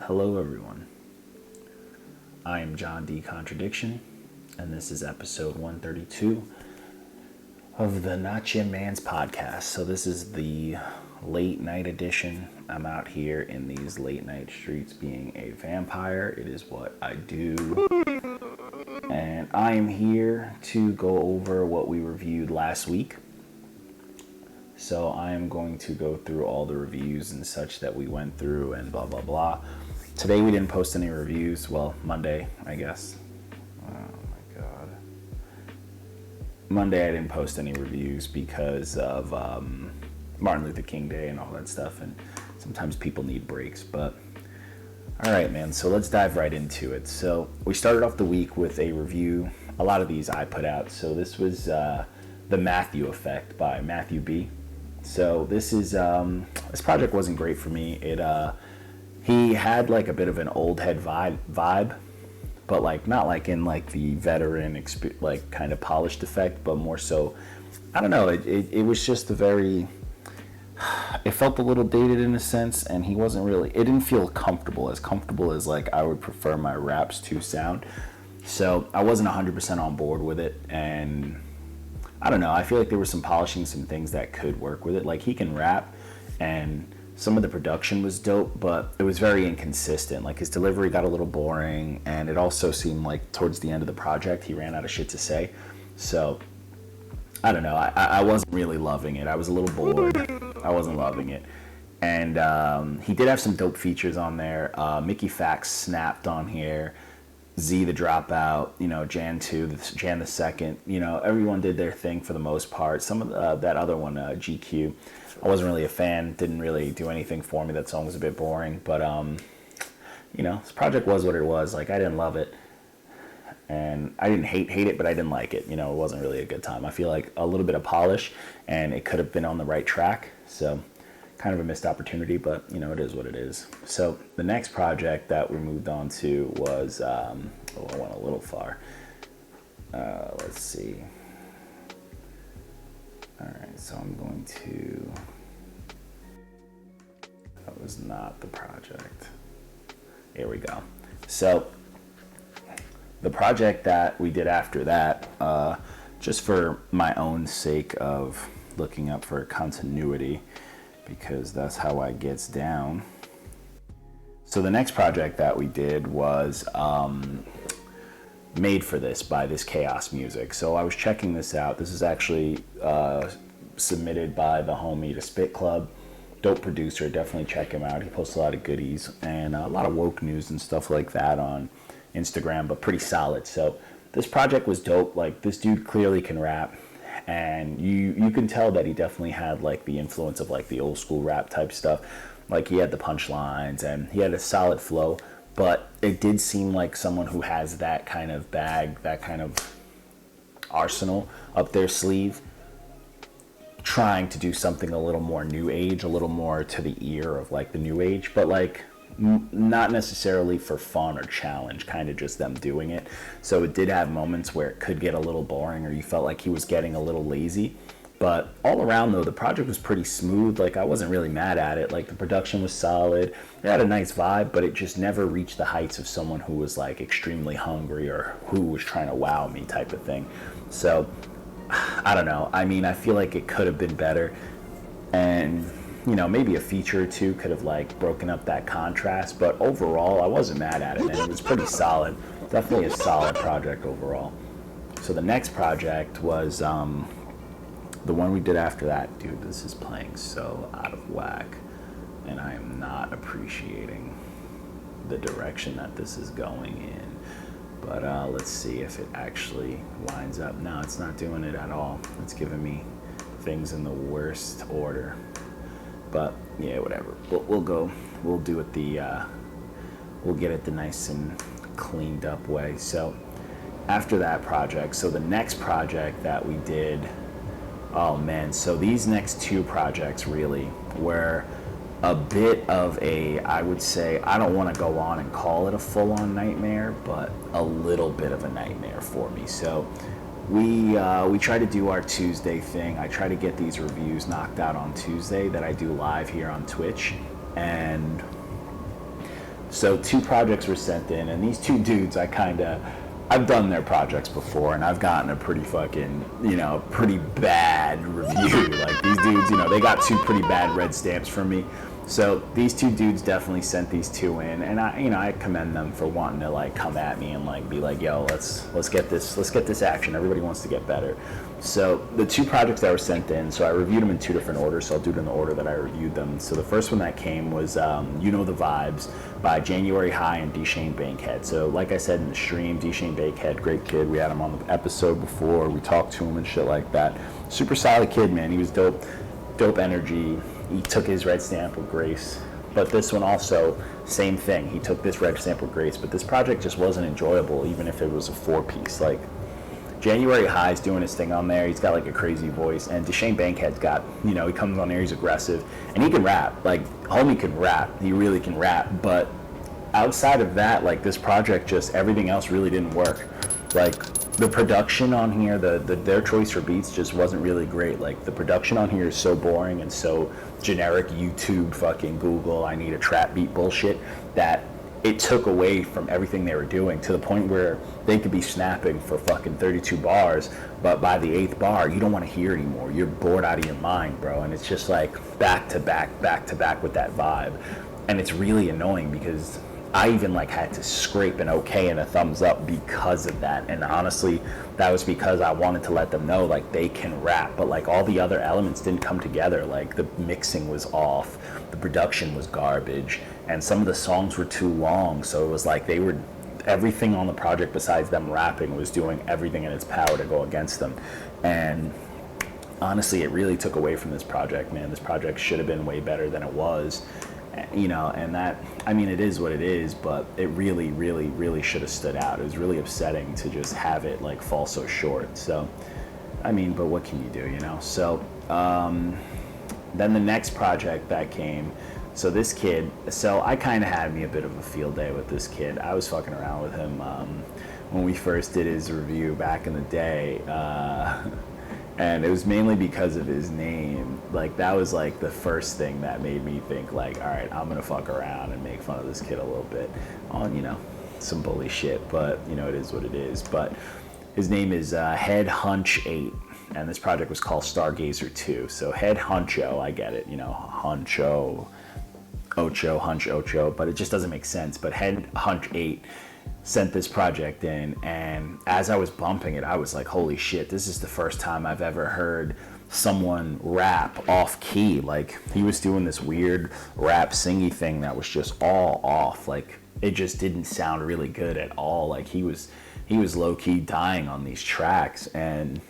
Hello, everyone. I am John D. Contradiction, and this is episode 132 of the Not Your Man's podcast. So, this is the late night edition. I'm out here in these late night streets being a vampire. It is what I do. And I am here to go over what we reviewed last week. So I am going to go through all the reviews and such that we went through and blah, blah, blah. Today we didn't post any reviews. Well, Monday, I guess. Oh my God. Monday I didn't post any reviews because of Martin Luther King Day and all that stuff. And sometimes people need breaks. But all right, man. So let's dive right into it. So we started off the week with a review. A lot of these I put out. So this was The Mathew Effect by Mathew B. So this is this project wasn't great for me. He had like a bit of an old head vibe, but like not like in like the veteran like kind of polished effect, but more so, I don't know. It was just a very. It felt a little dated in a sense, and he wasn't really. It didn't feel comfortable as like I would prefer my raps to sound. So I wasn't 100% on board with it, and I don't know. I feel like there was some polishing, some things that could work with it. Like he can rap, and some of the production was dope, but it was very inconsistent. Like his delivery got a little boring, and it also seemed like towards the end of the project he ran out of shit to say. So I don't know. I wasn't really loving it. I was a little bored. I wasn't loving it. And he did have some dope features on there. Mickey Fax snapped on here. Z the Dropout, Jan 2, Jan the 2nd, everyone did their thing for the most part. Some of that other one, GQ, I wasn't really a fan, didn't really do anything for me. That song was a bit boring, but this project was what it was. Like I didn't love it, and I didn't hate it, but I didn't like it. It wasn't really a good time. I feel like a little bit of polish, and it could have been on the right track. So kind of a missed opportunity, but it is what it is. So the next project that we moved on to was I went a little far. Let's see. All right, so I'm going to. That was not the project. Here we go. So the project that we did after that, just for my own sake of looking up for continuity, because that's how I gets down. So the next project that we did was Made for This by ThisKhaosMusic. So I was checking this out. This is actually submitted by the homie to Spit Club. Dope producer, definitely check him out. He posts a lot of goodies and a lot of woke news and stuff like that on Instagram, but pretty solid. So this project was dope. Like this dude clearly can rap. And you can tell that he definitely had like the influence of like the old school rap type stuff. Like he had the punchlines and he had a solid flow, but it did seem like someone who has that kind of bag, that kind of arsenal up their sleeve, trying to do something a little more new age, a little more to the ear of like the new age, but like not necessarily for fun or challenge, kind of just them doing it. So it did have moments where it could get a little boring or you felt like he was getting a little lazy, but all around though the project was pretty smooth. Like I wasn't really mad at it. Like the production was solid, it had a nice vibe, but it just never reached the heights of someone who was like extremely hungry or who was trying to wow me type of thing. So I don't know. I mean, I feel like it could have been better, and maybe a feature or two could have like broken up that contrast, but overall I wasn't mad at it, and it was pretty solid. Definitely a solid project overall. So the next project was the one we did after that. Dude, this is playing so out of whack, and I am not appreciating the direction that this is going in. But let's see if it actually lines up. No, it's not doing it at all. It's giving me things in the worst order. But yeah, whatever. We'll go. We'll do it we'll get it the nice and cleaned up way. So after that project, so the next project that we did, oh man, so these next two projects really were a bit of I would say, I don't want to go on and call it a full-on nightmare, but a little bit of a nightmare for me. So we try to do our Tuesday thing. I try to get these reviews knocked out on Tuesday that I do live here on Twitch, and So 2 projects were sent in, and these 2 dudes, I've done their projects before, and I've gotten a pretty fucking, pretty bad review. Like, these dudes, they got 2 pretty bad red stamps from me. So these 2 dudes definitely sent these 2 in, and I commend them for wanting to like come at me and like be like, yo, let's get this action. Everybody wants to get better. So the 2 projects that were sent in, so I reviewed them in 2 different orders, so I'll do it in the order that I reviewed them. So the first one that came was You Know the Vibes by JanuaryHigh and Deshane Bankhead. So like I said in the stream, Deshane Bankhead, great kid. We had him on the episode before. We talked to him and shit like that. Super solid kid, man. He was dope energy. He took his red stamp with grace. But this one also, same thing. He took this red stamp with grace, but this project just wasn't enjoyable, even if it was a 4-piece. Like, JanuaryHigh's doing his thing on there. He's got like a crazy voice, and Deshane Bankhead's got, he comes on there, he's aggressive, and he can rap. Like, homie can rap. He really can rap. But outside of that, like, this project, just everything else really didn't work. Like, the production on here, their choice for beats just wasn't really great. Like, the production on here is so boring and so generic YouTube fucking Google, I need a trap beat bullshit, that it took away from everything they were doing, to the point where they could be snapping for fucking 32 bars, but by the 8th bar, you don't want to hear anymore. You're bored out of your mind, bro. And it's just like back to back with that vibe. And it's really annoying because I even like had to scrape an okay and a thumbs up because of that. And honestly, that was because I wanted to let them know like they can rap, but like all the other elements didn't come together. Like, the mixing was off, the production was garbage, and some of the songs were too long. So it was like everything on the project besides them rapping was doing everything in its power to go against them. And honestly, it really took away from this project, man. This project should have been way better than it was. And that, it is what it is, but it really, really, really should have stood out. It was really upsetting to just have it like fall so short. So, but what can you do, So, then the next project that came, so this kid, so I kind of had me a bit of a field day with this kid. I was fucking around with him when we first did his review back in the day. And it was mainly because of his name. Like, that was like the first thing that made me think like, all right, I'm gonna fuck around and make fun of this kid a little bit on, some bully shit, but it is what it is. But his name is Head Hunch 8, and this project was called Stargazer II. So Head Huncho, I get it, Huncho, Ocho, Hunch Ocho, but it just doesn't make sense. But Head Hunch 8 sent this project in, and as I was bumping it, I was like, holy shit, this is the first time I've ever heard someone rap off key. Like, he was doing this weird rap singy thing that was just all off. Like, it just didn't sound really good at all. Like, he was low-key dying on these tracks, and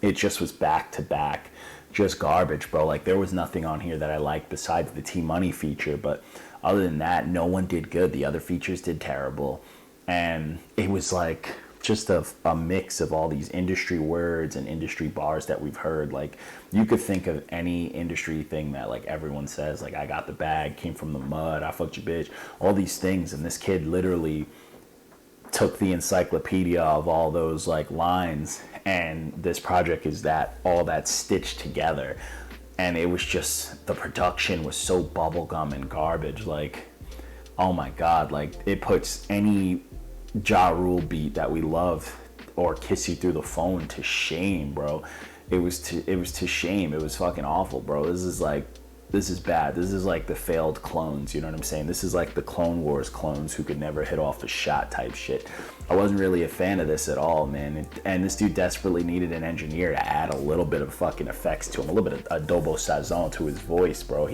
it just was back to back just garbage, bro. Like, there was nothing on here that I liked besides the T-Money feature, but other than that, no one did good. The other features did terrible. And it was like just a mix of all these industry words and industry bars that we've heard. Like, you could think of any industry thing that like everyone says, like, I got the bag, came from the mud, I fucked your bitch, all these things. And this kid literally took the encyclopedia of all those like lines, and this project is all that stitched together. And it was just, the production was so bubblegum and garbage. Like, oh my God, like, it puts any Ja Rule beat that we love, or Kiss You Through the Phone, to shame, bro. It was to shame. It was fucking awful, bro. This is bad. This is like the failed clones, you know what I'm saying? This is like the Clone Wars clones who could never hit off a shot type shit. I wasn't really a fan of this at all, man. And this dude desperately needed an engineer to add a little bit of fucking effects to him, a little bit of adobo sazon to his voice, bro.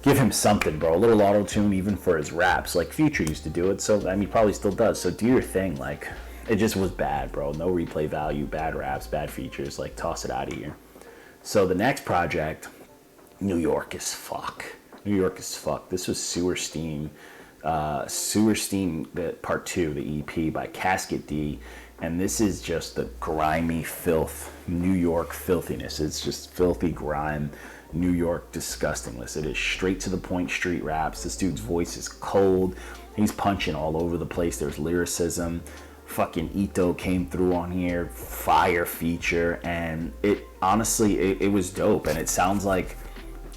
Give him something, bro. A little auto-tune even for his raps. Like, Future used to do it, so, he probably still does. So do your thing. Like, it just was bad, bro. No replay value, bad raps, bad features. Like, toss it out of here. So the next project, New York as fuck. New York as fuck. This was Sewer Steam. Sewer Steam, Part 2, the EP by Casket D. And this is just the grimy filth, New York filthiness. It's just filthy grime, New York disgustingness. It is straight to the point street raps. This dude's voice is cold. He's punching all over the place. There's lyricism. Fucking Ito came through on here. Fire feature. And it honestly, it was dope. And it sounds like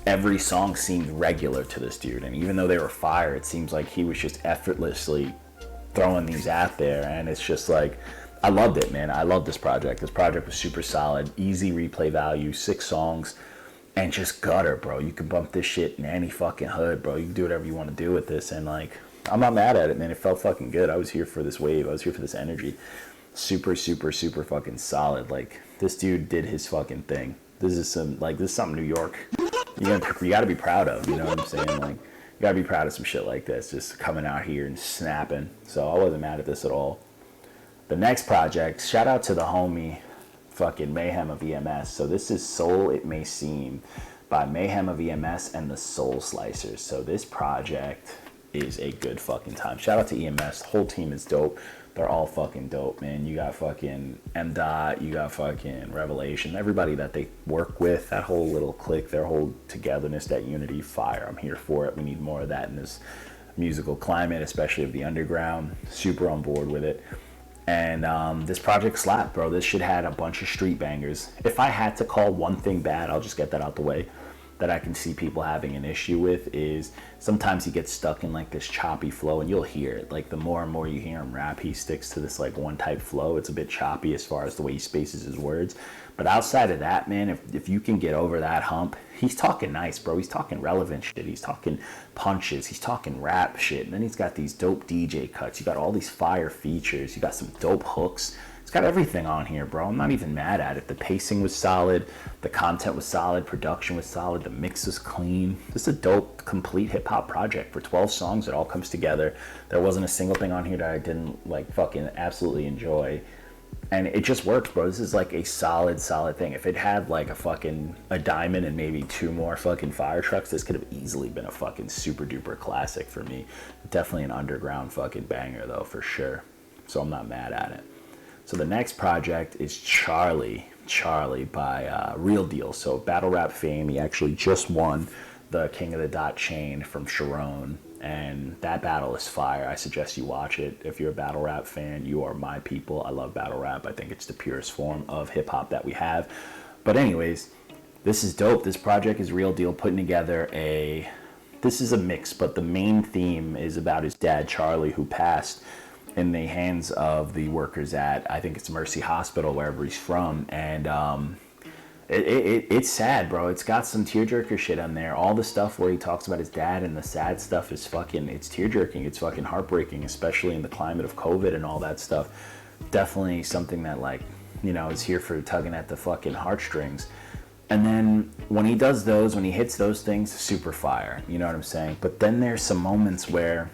every song seemed regular to this dude. And even though they were fire, it seems like he was just effortlessly throwing these out there. And it's just like, I loved it, man. I love this project. This project was super solid, easy replay value, 6 songs, and just gutter, bro. You can bump this shit in any fucking hood, bro. You can do whatever you want to do with this. And like, I'm not mad at it, man. It felt fucking good. I was here for this wave. I was here for this energy. Super, super, super fucking solid. Like, this dude did his fucking thing. This is something New York you gotta be proud of, you know what I'm saying? Like, you gotta be proud of some shit like this, just coming out here and snapping. So I wasn't mad at this at all. The next project, shout out to the homie fucking Mayhem of EMS. So this is Soul It May Seem by Mayhem of EMS and the Soulslicers. So this project is a good fucking time. Shout out to EMS. The whole team is dope. They're all fucking dope, man. You got fucking M. Dot, you got fucking Revelation, everybody that they work with, that whole little clique, their whole togetherness, that unity, fire. I'm here for it. We need more of that in this musical climate, especially of the underground. Super on board with it. And this project slapped, bro. This shit had a bunch of street bangers. If I had to call one thing bad, I'll just get that out the way, that I can see people having an issue with, is sometimes he gets stuck in like this choppy flow, and you'll hear it. Like, the more and more you hear him rap, he sticks to this like one type flow. It's a bit choppy as far as the way he spaces his words. But outside of that, man, if you can get over that hump, he's talking nice, bro. He's talking relevant shit. He's talking punches. He's talking rap shit. And then he's got these dope DJ cuts. You got all these fire features. You got some dope hooks. It's got everything on here, bro. I'm not even mad at it. The pacing was solid. The content was solid. Production was solid. The mix was clean. This is a dope, complete hip-hop project. For 12 songs, it all comes together. There wasn't a single thing on here that I didn't, like, fucking absolutely enjoy. And it just works, bro. This is, like, a solid thing. If it had, like, a diamond and maybe 2 more fucking fire trucks, this could have easily been a fucking super-duper classic for me. Definitely an underground fucking banger, though, for sure. So I'm not mad at it. So the next project is Charlie by Real Deal. So battle rap fame. He actually just won the King of the Dot chain from Sharon, and that battle is fire. I suggest you watch it. If you're a battle rap fan, you are my people. I love battle rap. I think it's the purest form of hip hop that we have. But anyways, this is dope. This project is Real Deal putting together this is a mix, but the main theme is about his dad, Charlie, who passed in the hands of the workers at, I think it's Mercy Hospital, wherever he's from. And it's sad, bro. It's got some tearjerker shit on there. All the stuff where he talks about his dad and the sad stuff is fucking, it's tearjerking. It's fucking heartbreaking, especially in the climate of COVID and all that stuff. Definitely something that, like, you know, is here for tugging at the fucking heartstrings. And then when he does those, when he hits those things, super fire. You know what I'm saying? But then there's some moments where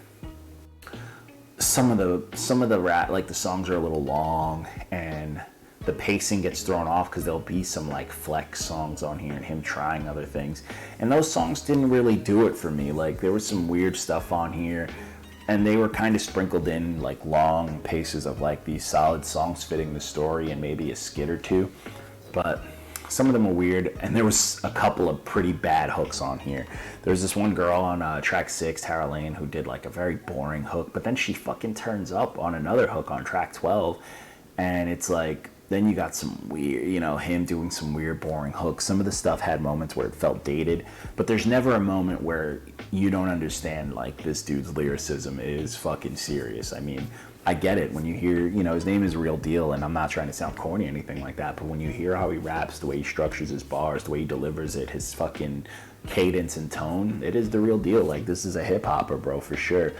some of the rap, like, the songs are a little long and the pacing gets thrown off because there'll be some like flex songs on here and him trying other things, and those songs didn't really do it for me. Like, there was some weird stuff on here, and they were kind of sprinkled in like long paces of like these solid songs fitting the story and maybe a skit or two, but some of them were weird, and there was a couple of pretty bad hooks on here. There's this one girl on track 6, Tara Lane, who did like a very boring hook, but then she fucking turns up on another hook on track 12, and it's like, then you got some weird, you know, him doing some weird boring hooks. Some of the stuff had moments where it felt dated, but there's never a moment where you don't understand, like, this dude's lyricism is fucking serious. I mean, I get it when you hear, you know, his name is Real Deal, and I'm not trying to sound corny or anything like that, but when you hear how he raps, the way he structures his bars, the way he delivers it, his fucking cadence and tone, it is the real deal. Like, this is a hip-hopper, bro, for sure.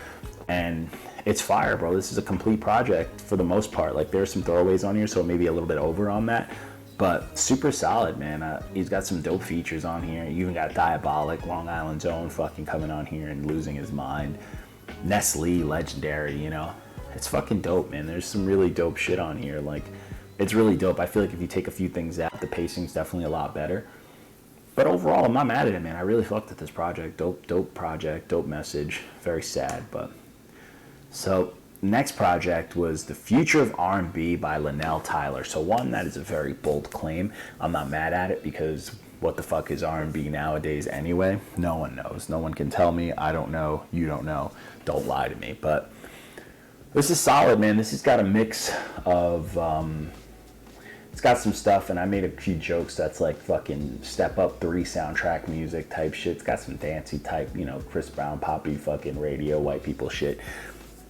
And it's fire, bro. This is a complete project for the most part. Like, there's some throwaways on here, so maybe a little bit over on that, but super solid, man. He's got some dope features on here. You even got Diabolic, Long Island's own, fucking coming on here and losing his mind. Nestle, legendary, you know. It's fucking dope, man. There's some really dope shit on here. Like, it's really dope. I feel like if you take a few things out, the pacing's definitely a lot better. But overall, I'm not mad at it, man. I really fucked with this project. Dope project, dope message. Very sad, but... So, next project was The Future of R&B by Lanelle Tyler. So one, that is a very bold claim. I'm not mad at it because what the fuck is R&B nowadays anyway? No one knows. No one can tell me. I don't know. You don't know. Don't lie to me. But this is solid, man. This has got a mix of It's got some stuff, and I made a few jokes that's like fucking Step Up 3 soundtrack music type shit. It's got some dancey type, you know, Chris Brown, poppy fucking radio, white people shit.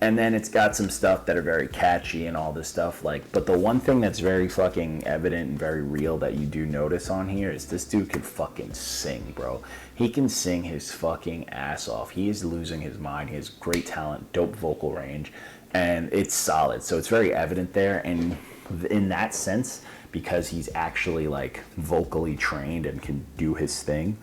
And then it's got some stuff that are very catchy and all this stuff. Like, but the one thing that's very fucking evident and very real that you do notice on here is this dude can fucking sing, bro. He can sing his fucking ass off. He is losing his mind. He has great talent, dope vocal range, and it's solid. So it's very evident there. And in that sense, because he's actually like vocally trained and can do his thing,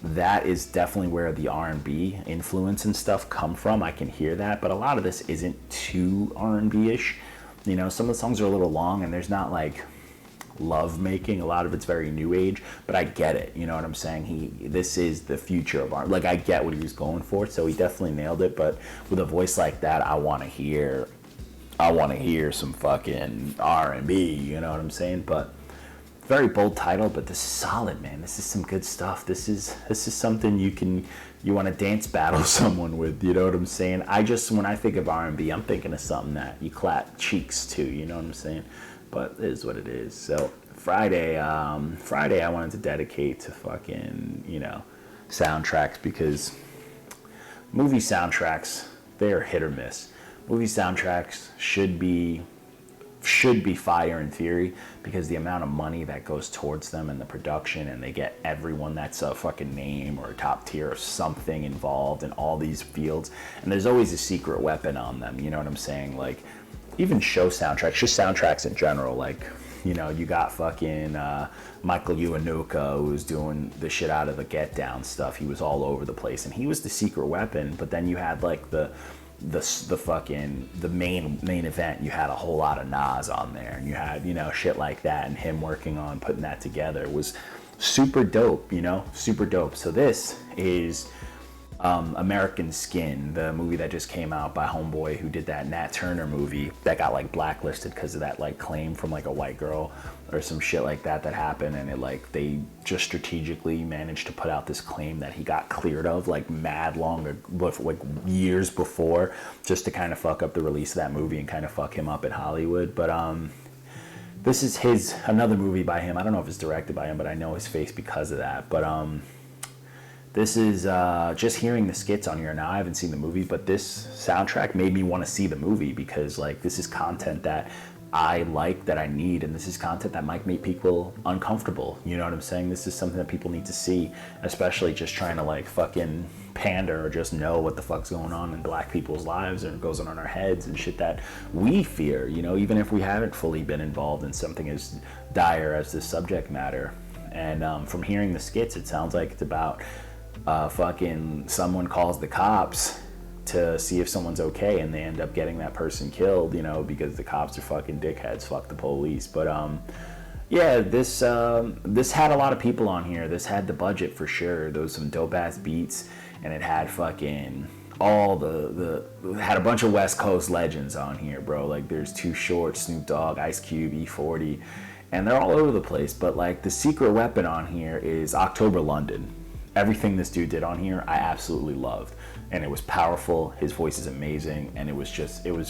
that is definitely where the R&B influence and stuff come from. I can hear that, but a lot of this isn't too R&B-ish. You know, some of the songs are a little long, and there's not like love making. A lot of it's very new age, but I get it. You know what I'm saying? This is the future of R&B. Like, I get what he was going for, so he definitely nailed it. But with a voice like that, I want to hear some fucking R&B. You know what I'm saying? But very bold title, but this is solid, man. This is some good stuff. This is something you want to dance battle someone with. You know what I'm saying? When I think of R&B, I'm thinking of something that you clap cheeks to. You know what I'm saying? But it is what it is. So Friday I wanted to dedicate to fucking, you know, soundtracks, because movie soundtracks, they're hit or miss. Movie soundtracks should be fire in theory, because the amount of money that goes towards them and the production, and they get everyone that's a fucking name or a top tier or something involved in all these fields, and there's always a secret weapon on them. You know what I'm saying? Like, even show soundtracks, just soundtracks in general. Like, you know, you got fucking Michael Iwanuka, who was doing the shit out of the Get Down stuff. He was all over the place, and he was the secret weapon. But then you had like the main event, you had a whole lot of Nas on there, and you had, you know, shit like that, and him working on putting that together was super dope, you know, super dope. So this is American Skin, the movie that just came out by homeboy who did that Nat Turner movie that got like blacklisted because of that like claim from like a white girl or some shit like that happened, and it like they just strategically managed to put out this claim that he got cleared of like mad long, like years before, just to kind of fuck up the release of that movie and kind of fuck him up in Hollywood. But this is another movie by him. I don't know if it's directed by him, but I know his face because of that. But this is just hearing the skits on here now. I haven't seen the movie, but this soundtrack made me want to see the movie, because like this is content that I like, that I need, and this is content that might make people uncomfortable. You know what I'm saying? This is something that people need to see, especially just trying to like fucking pander or just know what the fuck's going on in black people's lives and goes on in our heads and shit that we fear, you know, even if we haven't fully been involved in something as dire as this subject matter. And from hearing the skits, it sounds like it's about fucking someone calls the cops to see if someone's okay, and they end up getting that person killed, you know, because the cops are fucking dickheads, fuck the police. But yeah, this had a lot of people on here. This had the budget for sure. There was some dope ass beats, and it had fucking all had a bunch of West Coast legends on here, bro. Like there's Too Short, Snoop Dogg, Ice Cube, E40, and they're all over the place. But like the secret weapon on here is October London. Everything this dude did on here, I absolutely loved. And it was powerful. His voice is amazing. And it was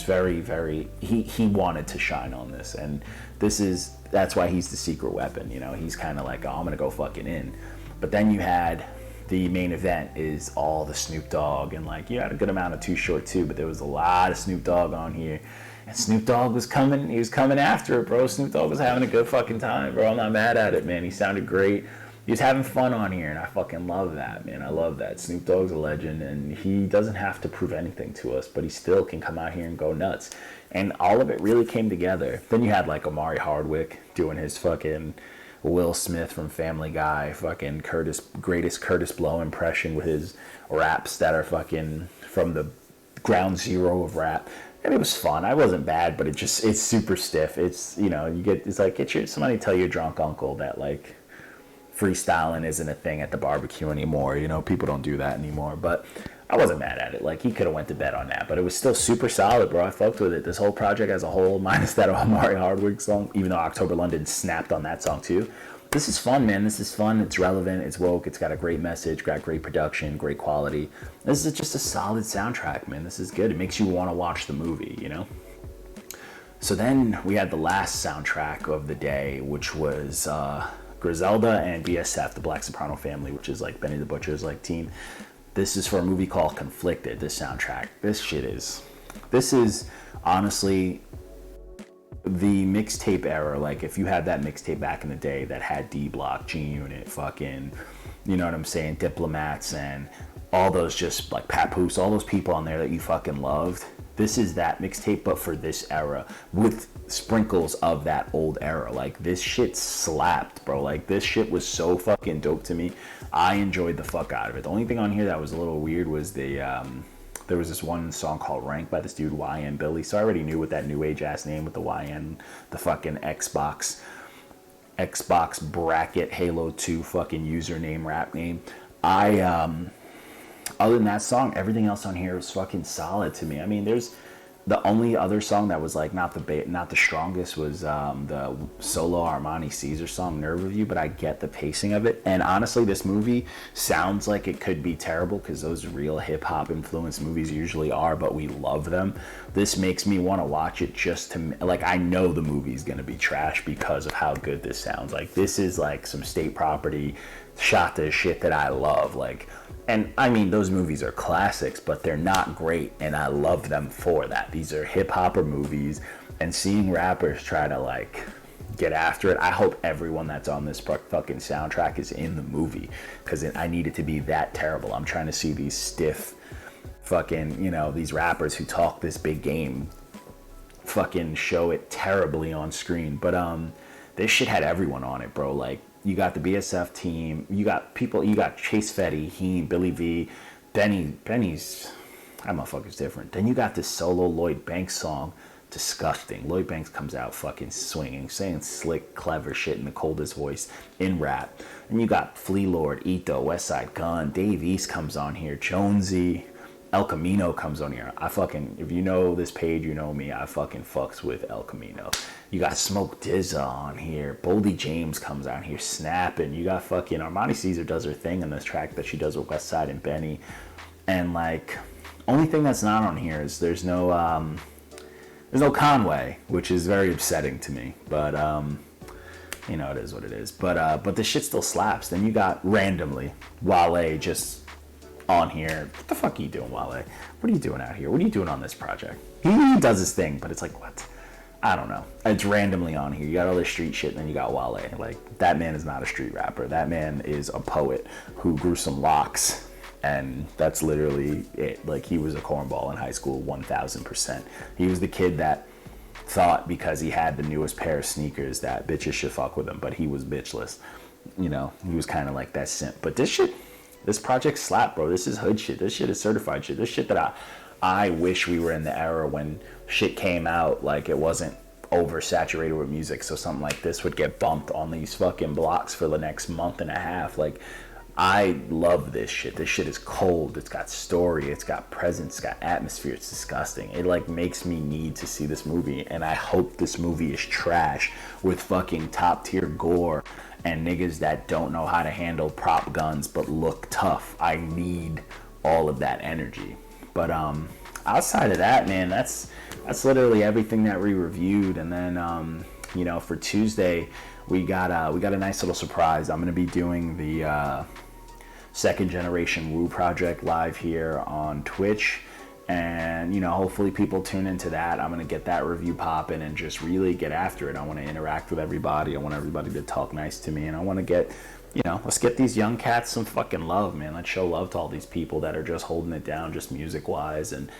very, very, he wanted to shine on this. And that's why he's the secret weapon. You know, he's kind of like, oh, I'm going to go fucking in. But then you had the main event is all the Snoop Dogg. And like, you had a good amount of Too Short too, but there was a lot of Snoop Dogg on here. And Snoop Dogg was coming after it, bro. Snoop Dogg was having a good fucking time, bro. I'm not mad at it, man. He sounded great. He was having fun on here, and I fucking love that, man. I love that. Snoop Dogg's a legend, and he doesn't have to prove anything to us, but he still can come out here and go nuts. And all of it really came together. Then you had, like, Omari Hardwick doing his fucking Will Smith from Family Guy, fucking greatest Curtis Blow impression with his raps that are fucking from the ground zero of rap. And it was fun. I wasn't bad, but it's super stiff. It's, you know, it's like, somebody tell your drunk uncle that, like, freestyling isn't a thing at the barbecue anymore. You know, people don't do that anymore. But I wasn't mad at it. Like, he could have went to bed on that, but it was still super solid, bro. I fucked with it. This whole project as a whole, minus that Omari Hardwick song, even though October London snapped on that song too. This is fun, man. This is fun. It's relevant. It's woke. It's got a great message, got great production, great quality. This is just a solid soundtrack, man. This is good. It makes you want to watch the movie, you know? So then we had the last soundtrack of the day, which was Griselda and BSF, the Black Soprano Family, which is like Benny the Butcher's like team. This is for a movie called Conflicted, this soundtrack. This is honestly the mixtape era. Like, if you had that mixtape back in the day that had D Block, G Unit, fucking, you know what I'm saying, Diplomats, and all those, just like Papoose, all those people on there that you fucking loved. This is that mixtape, but for this era, with sprinkles of that old era. Like, this shit slapped, bro. Like, this shit was so fucking dope to me. I enjoyed the fuck out of it. The only thing on here that was a little weird was there was this one song called Rank by this dude YN Billy. So I already knew with that new age ass name with the YN, the fucking Xbox bracket Halo 2 fucking username rap name. Other than that song, everything else on here was fucking solid to me. I mean, there's the only other song that was like not the strongest was the solo Armani Caesar song Nerve of You, but I get the pacing of it. And honestly, this movie sounds like it could be terrible because those real hip hop influenced movies usually are, but we love them. This makes me want to watch it just to, like, I know the movie's gonna be trash because of how good this sounds. Like, this is like some State Property shot to shit that I love. Like, and I mean, those movies are classics, but they're not great, and I love them for that. These are hip-hopper movies, and seeing rappers try to, like, get after it, I hope everyone that's on this fucking soundtrack is in the movie, because I need it to be that terrible. I'm trying to see these stiff fucking, you know, these rappers who talk this big game fucking show it terribly on screen. But this shit had everyone on it, bro. Like, you got the BSF team, you got Chase Fetty, Heem, Billy V, Benny's, that motherfucker's different. Then you got this solo Lloyd Banks song, disgusting. Lloyd Banks comes out fucking swinging, saying slick, clever shit in the coldest voice in rap. And you got Flea Lord, Ito, Westside Gun, Dave East comes on here, Jonesy, El Camino comes on here. If you know this page, you know me, I fucking fucks with El Camino. You got Smoke Dizza on here. Boldy James comes out here snapping. You got fucking Armani Caesar does her thing in this track that she does with Westside and Benny. And like, only thing that's not on here is there's no Conway, which is very upsetting to me. But you know, it is what it is. But the shit still slaps. Then you got randomly Wale just on here. What the fuck are you doing, Wale? What are you doing out here? What are you doing on this project? He does his thing, but it's like, what? I don't know. It's randomly on here. You got all this street shit, and then you got Wale. Like, that man is not a street rapper. That man is a poet who grew some locks, and that's literally it. Like, he was a cornball in high school, 1000%. He was the kid that thought because he had the newest pair of sneakers that bitches should fuck with him, but he was bitchless. You know, he was kind of like that simp. But this project slap, bro. This is hood shit. This shit is certified shit. This shit that I wish we were in the era when shit came out, like, it wasn't oversaturated with music, so something like this would get bumped on these fucking blocks for the next month and a half. Like, I love this shit. This shit is cold. It's got story. It's got presence. It's got atmosphere. It's disgusting. It, like, makes me need to see this movie, and I hope this movie is trash with fucking top tier gore and niggas that don't know how to handle prop guns but look tough. I need all of that energy. But outside of that, man, that's literally everything that we reviewed. And then you know, for Tuesday we got a nice little surprise. I'm gonna be doing the Second Generation Woo project live here on Twitch, and you know, hopefully people tune into that. I'm gonna get that review popping and just really get after it. I want to interact with everybody. I want everybody to talk nice to me, and I want to get, you know, let's get these young cats some fucking love, man. Let's show love to all these people that are just holding it down, just music wise and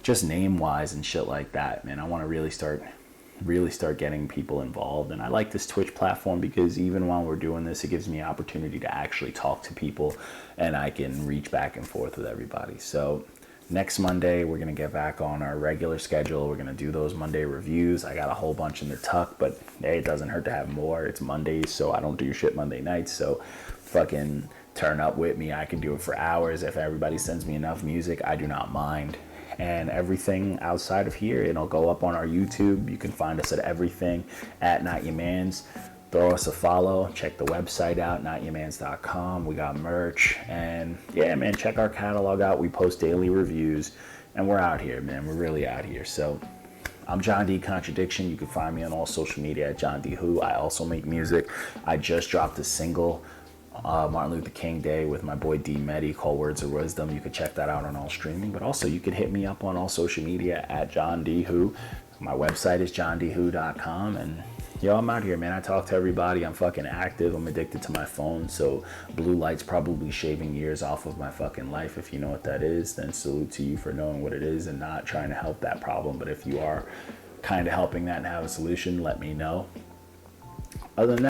just name wise and shit like that, man. I want to really start getting people involved. And I like this Twitch platform because even while we're doing this, it gives me an opportunity to actually talk to people, and I can reach back and forth with everybody. So next Monday, we're going to get back on our regular schedule. We're going to do those Monday reviews. I got a whole bunch in the tuck, but hey, it doesn't hurt to have more. It's Mondays, so I don't do shit Monday nights. So fucking turn up with me. I can do it for hours. If everybody sends me enough music, I do not mind. And everything outside of here, it'll go up on our YouTube. You can find us at everything at Not Your Mans. Throw us a follow. Check the website out, notyourmans.com. We got merch. And yeah, man, check our catalog out. We post daily reviews. And we're out here, man. We're really out here. So I'm John D Contradiction. You can find me on all social media at John D Who. I also make music. I just dropped a single, Martin Luther King Day, with my boy D Medi, called Words of Wisdom. You can check that out on all streaming, but also you could hit me up on all social media at John D Who. My website is johndwho.com, and yo, I'm out here, man. I talk to everybody. I'm fucking active. I'm addicted to my phone, so blue light's probably shaving years off of my fucking life. If you know what that is, then salute to you for knowing what it is and not trying to help that problem. But if you are kind of helping that and have a solution, let me know. Other than that,